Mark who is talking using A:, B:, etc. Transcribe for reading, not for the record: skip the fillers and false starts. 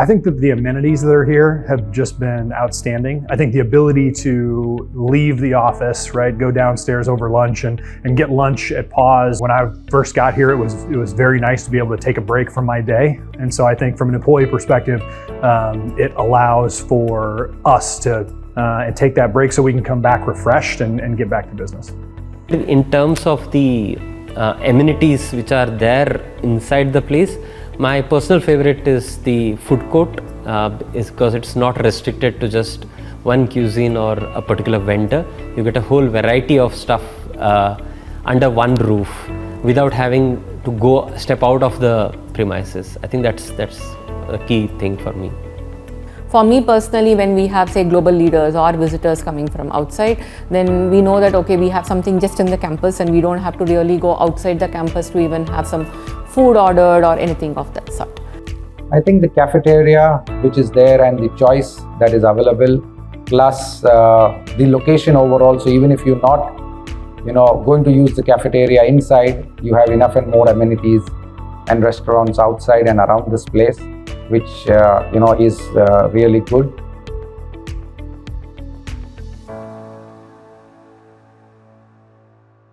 A: I think that the amenities that are here have just been outstanding. I think the ability to leave the office, right, go downstairs over lunch and get lunch at Pause. When I first got here, it was very nice to be able to take a break from my day. And so I think from an employee perspective, it allows for us to take that break so we can come back refreshed and get back to business.
B: In terms of the amenities which are there inside the place, my personal favorite is the food court, is because it's not restricted to just one cuisine or a particular vendor. You get a whole variety of stuff under one roof without having to step out of the premises. I think that's a key thing for me.
C: For me personally, when we have, say, global leaders or visitors coming from outside, then we know that, okay, we have something just in the campus and we don't have to really go outside the campus to even have some food ordered or anything of that sort.
D: I think the cafeteria which is there and the choice that is available, plus the location overall, so even if you're not going to use the cafeteria inside, you have enough and more amenities and restaurants outside and around this place, which is really good.